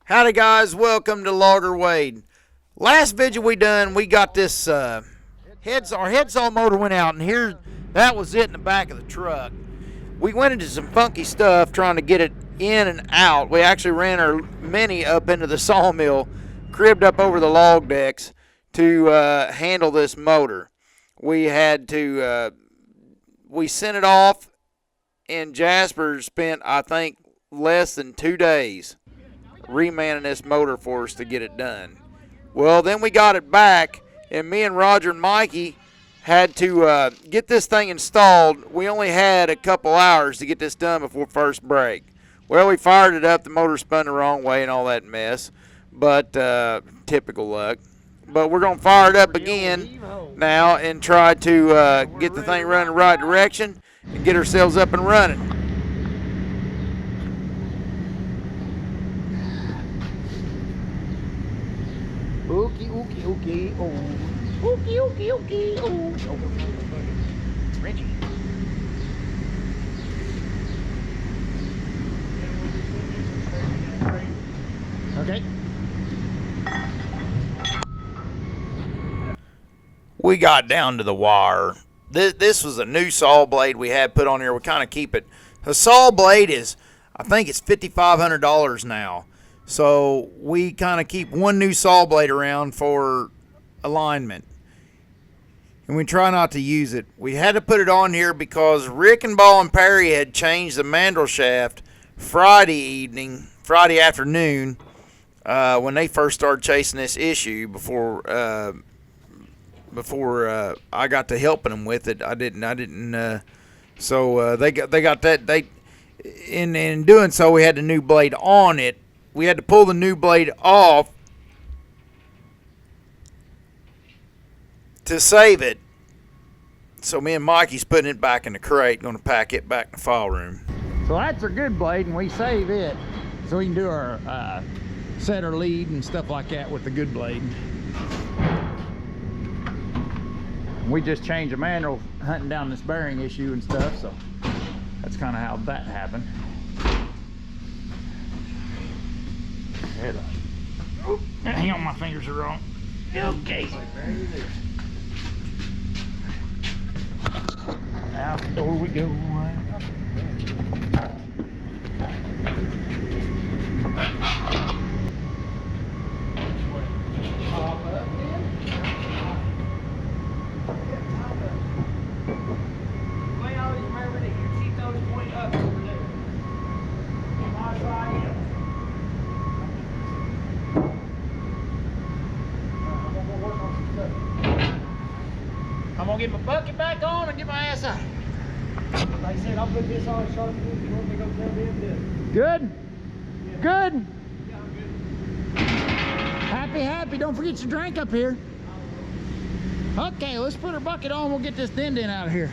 Howdy guys, welcome to Logger Wade. Last video we done, we got this our head saw motor went out, and here that was it in the back of the truck. We went into some funky stuff trying to get it in and out. We actually ran our Mini up into the sawmill, cribbed up over the log decks to handle this motor. We had to we sent it off, and Jasper spent, I think, less than 2 days remanning this motor for us to get it done. Well, then we got it back, and me and Roger and Mikey had to get this thing installed. We only had a couple hours to get this done before first break. Well, we fired it up. The motor spun the wrong way and all that mess, but typical luck. But we're going to fire it up again now and try to get the thing running the right direction and get ourselves up and running. Ookie, ookie, ookie, oh. Ookie, ookie, ookie, oh. Reggie. Okay. We got down to the wire. This was a new saw blade we had put on here. We kind of keep it. The saw blade is, I think it's $5,500 now. So we kind of keep one new saw blade around for alignment, and we try not to use it. We had to put it on here because Rick and Ball and Perry had changed the mandrel shaft Friday afternoon, when they first started chasing this issue. Before I got to helping them with it, I didn't. So they got that. In doing so, we had the new blade on it. We had to pull the new blade off to save it. So me and Mikey's putting it back in the crate, going to pack it back in the file room. So that's our good blade, and we save it so we can do our setter lead and stuff like that with the good blade. We just changed the manual hunting down this bearing issue and stuff, so that's kind of how that happened. Oh, hang on, my fingers are wrong. Okay. Out the door we go. I'm gonna get my bucket back on and get my ass out. Like I said, I'll put this on sharp. You want me to go tell them this? Good? Yeah. Good? Yeah, I'm good. Happy, happy. Don't forget your drink up here. Okay, let's put our bucket on. We'll get this dent in out of here.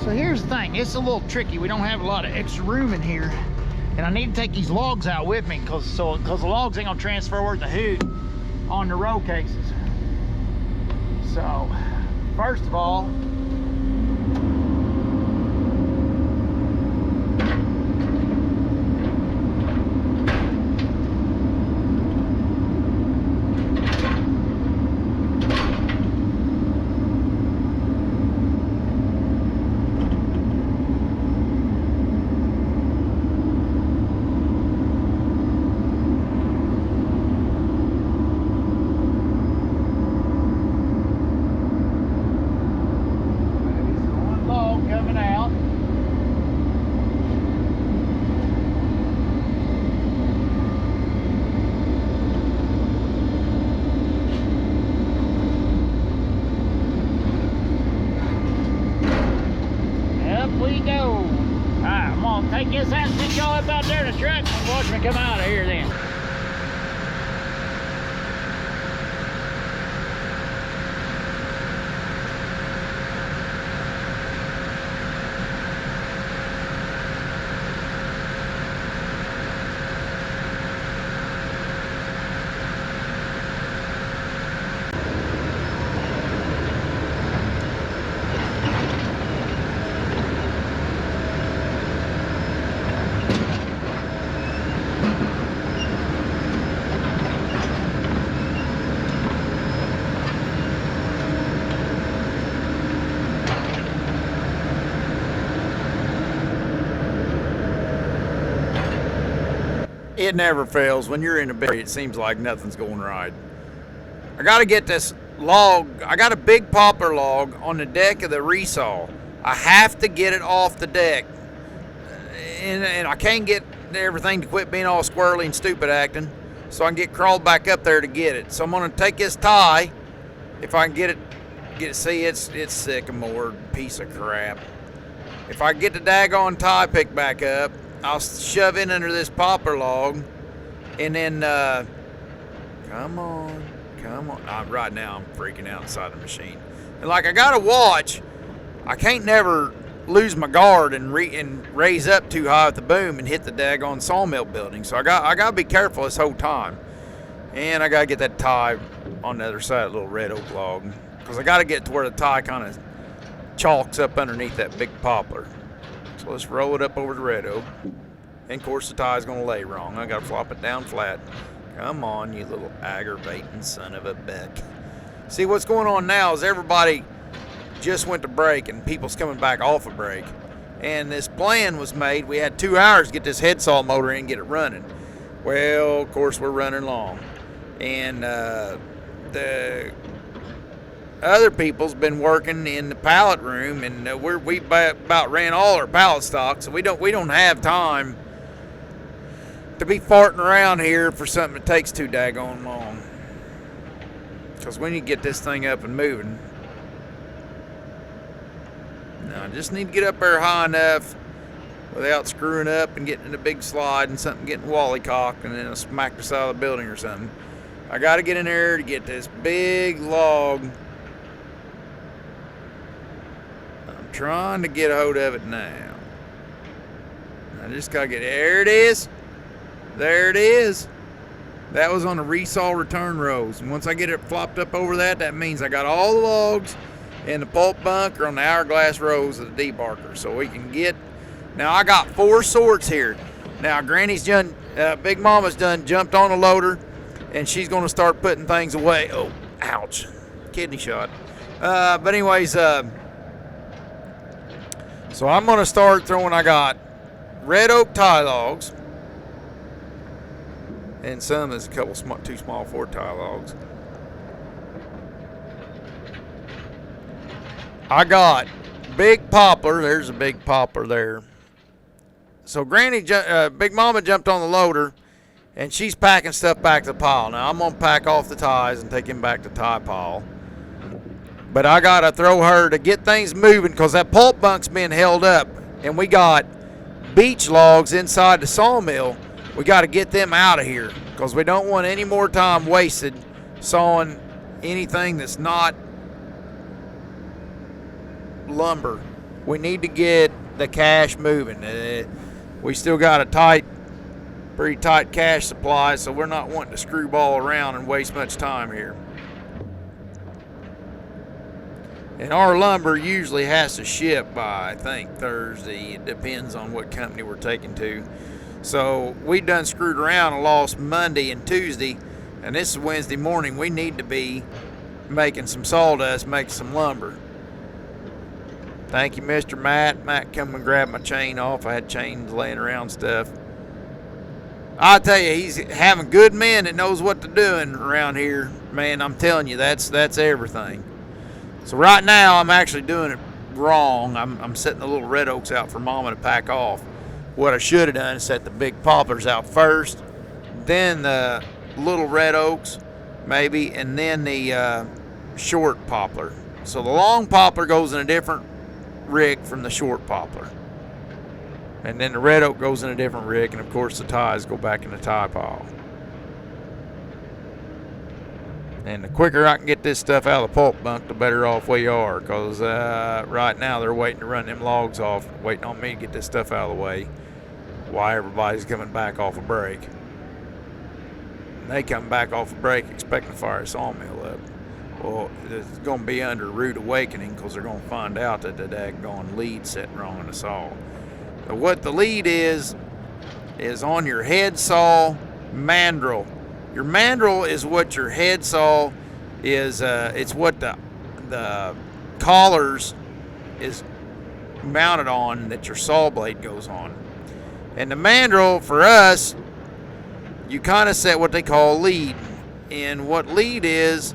So here's the thing, it's a little tricky. We don't have a lot of extra room in here, and I need to take these logs out with me because the logs ain't gonna transfer worth a hoot on the roll cases. So first of all, truck and watch me come out of here then. It never fails. When you're in a bed, it seems like nothing's going right. I got to get this log. I got a big poplar log on the deck of the resaw. I have to get it off the deck. And I can't get everything to quit being all squirrely and stupid acting, so I can get crawled back up there to get it. So I'm going to take this tie, if I can get it, see, it's sycamore, piece of crap. If I get the daggone tie picked back up, I'll shove it under this poplar log, and then, come on. Right now I'm freaking out inside the machine. And like I got a watch, I can't never lose my guard and raise up too high with the boom and hit the daggone sawmill building. So I got to be careful this whole time. And I got to get that tie on the other side of the little red oak log, because I got to get to where the tie kind of chalks up underneath that big poplar. So let's roll it up over the red oak. And of course the tie's gonna lay wrong. I gotta flop it down flat. Come on, you little aggravating son of a bitch. See, what's going on now is everybody just went to break and people's coming back off a break. And this plan was made. We had 2 hours to get this head saw motor in and get it running. Well, of course we're running long. And the other people's been working in the pallet room, and we about ran all our pallet stock, so we don't have time to be farting around here for something that takes too daggone long. Because when you get this thing up and moving, now I just need to get up there high enough without screwing up and getting in a big slide and something getting wally-cocked and then smack the side of the building or something. I got to get in there to get this big log. Trying to get a hold of it now. I just gotta get it. There it is. There it is. That was on the resaw return rows. And once I get it flopped up over that, that means I got all the logs and the pulp bunker on the hourglass rows of the debarker. So we can get. Now I got 4 sorts here. Now Granny's done, Big Mama's done jumped on a loader, and she's gonna start putting things away. Oh, ouch. Kidney shot. But anyways, so I'm going to start throwing, I got red oak tie logs, and some is a couple too small for tie logs. I got big poplar. There's a big poplar there. So Big Mama jumped on the loader, and she's packing stuff back to the pile. Now I'm going to pack off the ties and take him back to the tie pile. But I got to throw her to get things moving, because that pulp bunk's being held up. And we got beech logs inside the sawmill. We got to get them out of here, because we don't want any more time wasted sawing anything that's not lumber. We need to get the cash moving. We still got a pretty tight cash supply, so we're not wanting to screwball around and waste much time here. And our lumber usually has to ship by, I think, Thursday. It depends on what company we're taking to. So we done screwed around and lost Monday and Tuesday, and this is Wednesday morning. We need to be making some sawdust, making some lumber. Thank you, Mr. Matt. Matt come and grab my chain off. I had chains laying around stuff. I tell you, he's having good men that knows what they're doing around here. Man, I'm telling you, that's everything. So right now, I'm actually doing it wrong. I'm setting the little red oaks out for Mama to pack off. What I should have done is set the big poplars out first, then the little red oaks, maybe, and then the short poplar. So the long poplar goes in a different rig from the short poplar. And then the red oak goes in a different rick, and of course the ties go back in the tie pile. And the quicker I can get this stuff out of the pulp bunk, the better off we are. Because right now they're waiting to run them logs off, waiting on me to get this stuff out of the way while everybody's coming back off a break. And they come back off a break expecting to fire a sawmill up. Well, it's going to be under rude awakening because they're going to find out that the daggone lead's sitting wrong in the saw. But what the lead is on your head saw mandrel. Your mandrel is what your head saw is. It's what the collars is mounted on that your saw blade goes on. And the mandrel for us, you kind of set what they call lead. And what lead is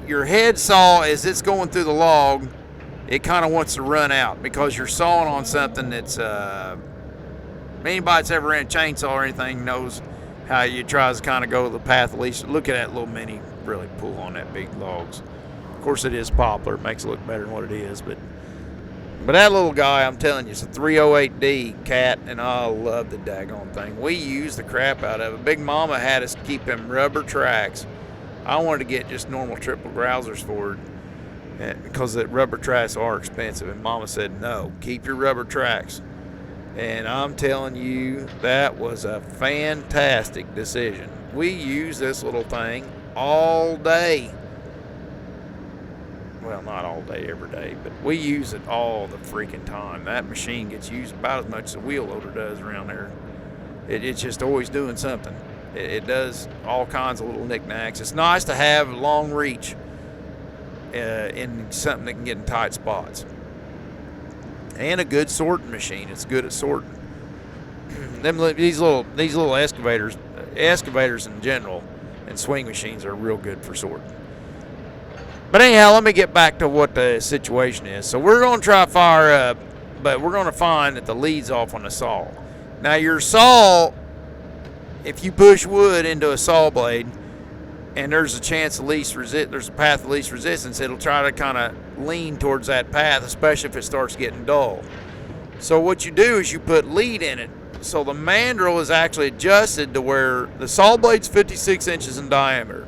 your head saw, as it's going through the log, it kind of wants to run out because you're sawing on something that's anybody that's ever ran a chainsaw or anything knows how you try to kind of go the path of least. Look at that little mini really pull on that big logs. Of course it is poplar, it makes it look better than what it is, but that little guy, I'm telling you, it's a 308D cat, and I love the daggone thing. We use the crap out of it. Big Mama had us keep them rubber tracks. I wanted to get just normal triple grousers for it because the rubber tracks are expensive, and Mama said, no, keep your rubber tracks. And I'm telling you, that was a fantastic decision. We use this little thing all day. Well, not all day, every day, but we use it all the freaking time. That machine gets used about as much as a wheel loader does around there. It's just always doing something. It does all kinds of little knickknacks. It's nice to have long reach in something that can get in tight spots. And a good sorting machine. It's good at sorting. These little excavators in general, and swing machines are real good for sorting. But anyhow, let me get back to what the situation is. So we're going to try to fire up, but we're going to find that the lead's off on the saw. Now your saw, if you push wood into a saw blade, and there's a chance there's a path of least resistance, it'll try to kind of lean towards that path, especially if it starts getting dull. So what you do is you put lead in it. So the mandrel is actually adjusted to where the saw blade's 56 inches in diameter.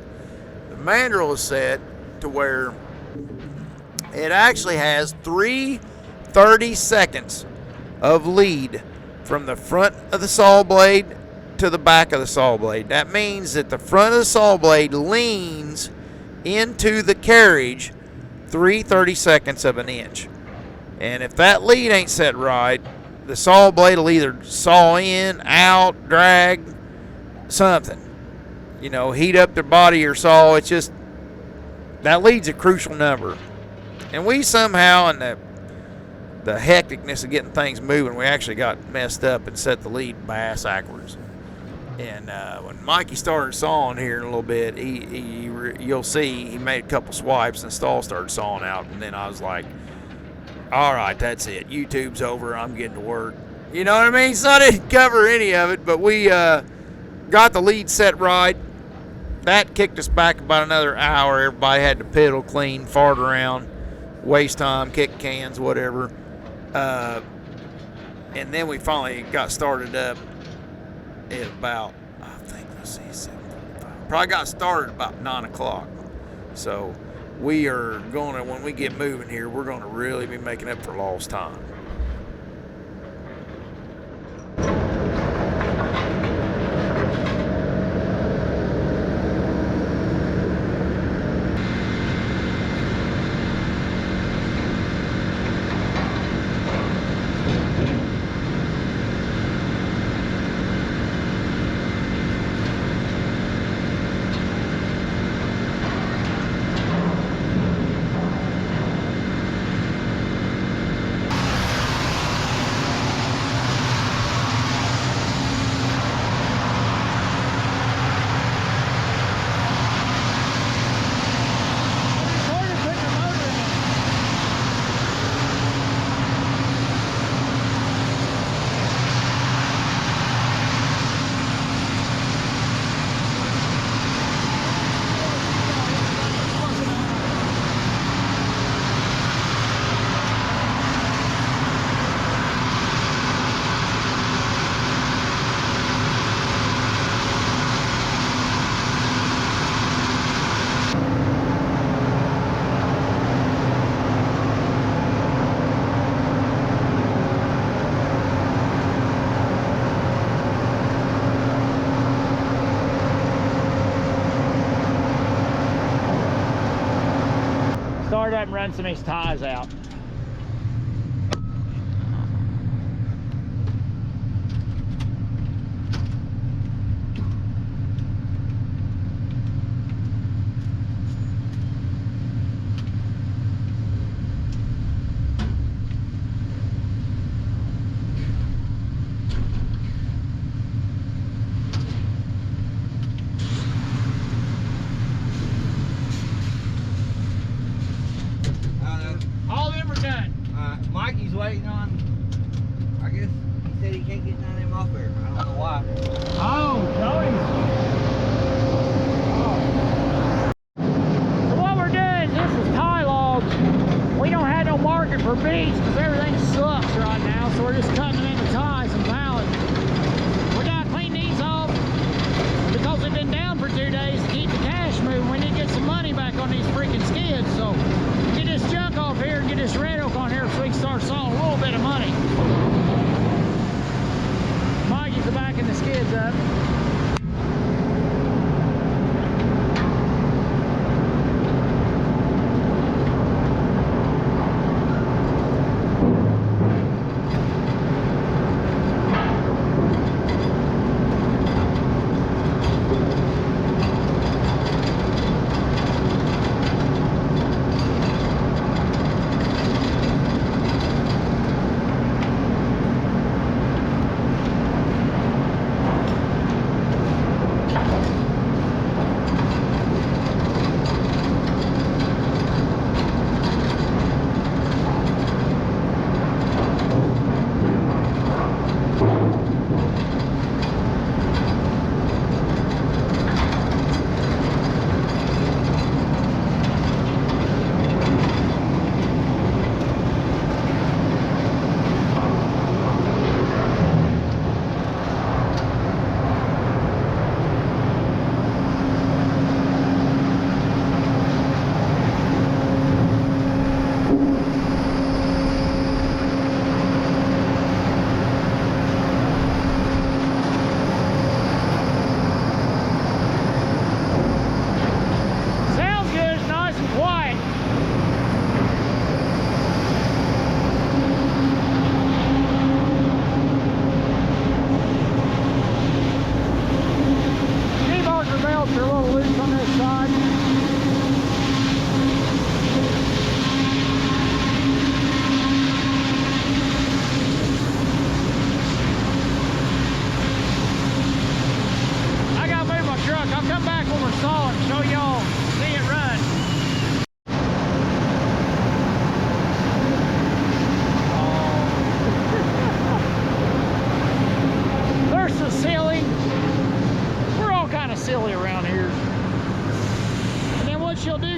The mandrel is set to where it actually has 30 seconds of lead from the front of the saw blade to the back of the saw blade. That means that the front of the saw blade leans into the carriage 30 seconds of an inch. And if that lead ain't set right, the saw blade will either saw in, out, drag, something. You know, heat up the body of your saw. It's just, that lead's a crucial number. And we somehow, in the hecticness of getting things moving, we actually got messed up and set the lead bass backwards. And when Mikey started sawing here in a little bit, you'll see he made a couple swipes and the stall started sawing out. And then I was like, all right, that's it. YouTube's over. I'm getting to work. You know what I mean? So I didn't cover any of it, but we got the lead set right. That kicked us back about another hour. Everybody had to piddle, clean, fart around, waste time, kick cans, whatever. And then we finally got started up at about, I think, let's see, 7:45. Probably got started about 9 o'clock. So we are going to, when we get moving here, we're going to really be making up for lost time. start up and run some of these ties out. All them are done. Mikey's waiting on. I guess he said he can't get none of them off there. I don't know why. Oh, Joey's. So what we're doing, this is tie logs. We don't have no market for beats because everything sucks right now, so we're just cutting them into ties and pallets. We gotta clean these off because they've been down for 2 days to keep the cash moving. We need to get some money back on these freaking skids, so get this junk off here and get this red oak on here so we can start sawing a little bit of money. Mikey's backing the skids up.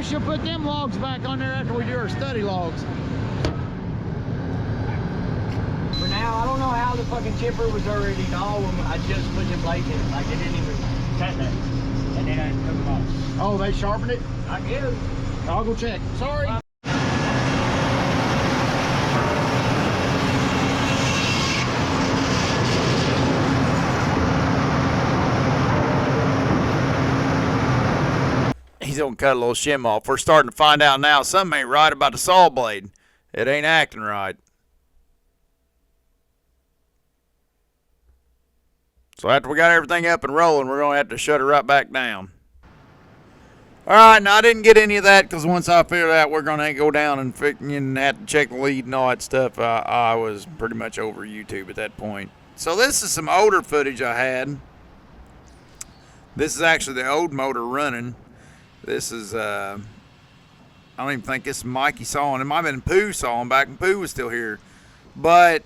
She'll put them logs back on there after we do our study logs. For now, I don't know how the fucking chipper was already all when I just put the blades in it. Like it didn't even cut that. And then I took them off. Oh, they sharpened it? I guess. I'll go check. Sorry. He's gonna cut a little shim off. We're starting to find out now something ain't right about the saw blade. It ain't acting right. So after we got everything up and rolling, we're gonna have to shut it right back down. Alright, now I didn't get any of that because once I figured out we're gonna go down and have to check the lead and all that stuff, I was pretty much over YouTube at that point. So this is some older footage I had. This is actually the old motor running. This is, I don't even think this is Mikey sawing. It might have been Pooh sawing back when Pooh was still here. But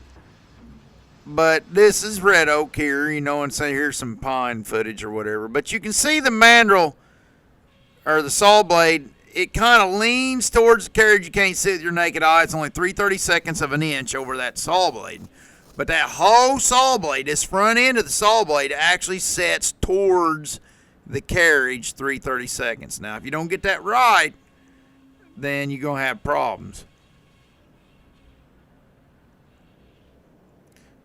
this is red oak here, you know, and say here's some pine footage or whatever. But you can see the mandrel, or the saw blade, it kind of leans towards the carriage. You can't see it with your naked eye. It's only 3/32 of an inch over that saw blade. But that whole saw blade, this front end of the saw blade, actually sets towards the carriage 3/32. Now, if you don't get that right, then you're going to have problems.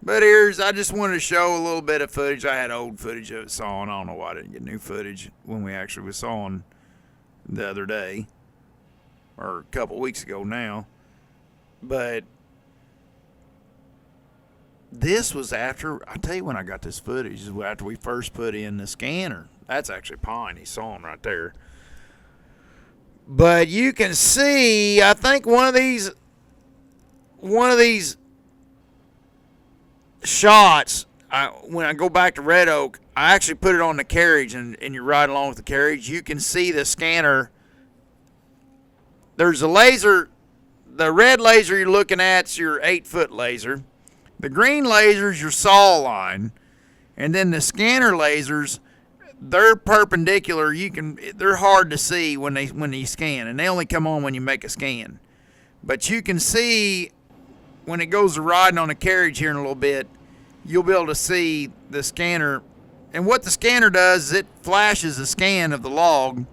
But I just wanted to show a little bit of footage. I had old footage of it sawing. I don't know why I didn't get new footage when we actually was sawing the other day. or a couple weeks ago now. But this was after, I tell you when I got this footage, is after we first put in the scanner. That's actually Pine. You saw him right there. But you can see, I think one of these shots, when I go back to Red Oak, I actually put it on the carriage, and you're riding along with the carriage. You can see the scanner. There's a laser. The red laser you're looking at's your 8-foot laser. The green laser's your saw line. And then the scanner lasers, they're perpendicular. They're hard to see when you scan, and they only come on when you make a scan. But you can see when it goes to riding on the carriage here in a little bit, you'll be able to see the scanner. And what the scanner does is it flashes a scan of the log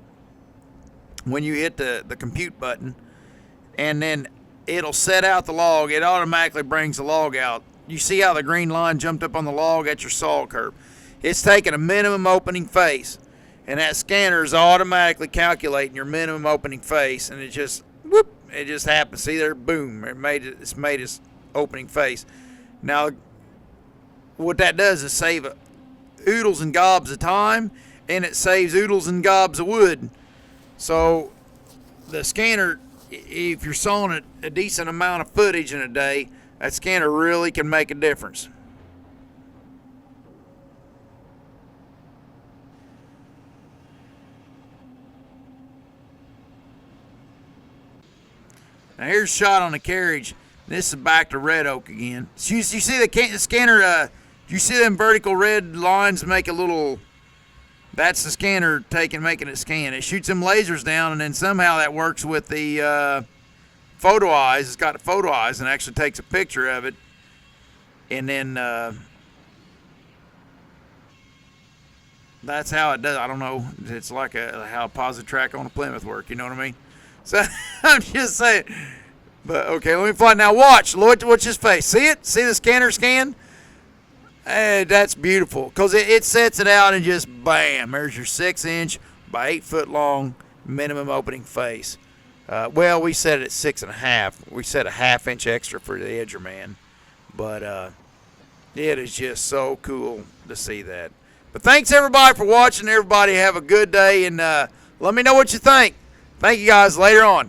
when you hit the compute button, and then it'll set out the log. It automatically brings the log out. You see how the green line jumped up on the log at your saw curve? It's taking a minimum opening face, and that scanner is automatically calculating your minimum opening face, and it just whoop, it just happens. See there, boom, it's made its opening face. Now, what that does is save oodles and gobs of time, and it saves oodles and gobs of wood. So the scanner, if you're sawing a decent amount of footage in a day, that scanner really can make a difference. Now here's a shot on the carriage. This is back to Red Oak again. So you see the scanner, you see them vertical red lines make a little, that's the scanner making it scan. It shoots them lasers down, and then somehow that works with the photo eyes. It's got the photo eyes and actually takes a picture of it. And then that's how it does. I don't know. It's like how a positive track on a Plymouth work. You know what I mean? So I'm just saying. But okay, let me find. Now watch. Watch his face. See it? See the scanner scan? Hey, that's beautiful, because it sets it out and just bam. There's your 6-inch by 8-foot long minimum opening face. Well, we set it at 6.5. We set a 1/2 inch extra for the Edgerman, but it is just so cool to see that. But thanks everybody for watching. Everybody have a good day, and let me know what you think. Thank you guys. Later on.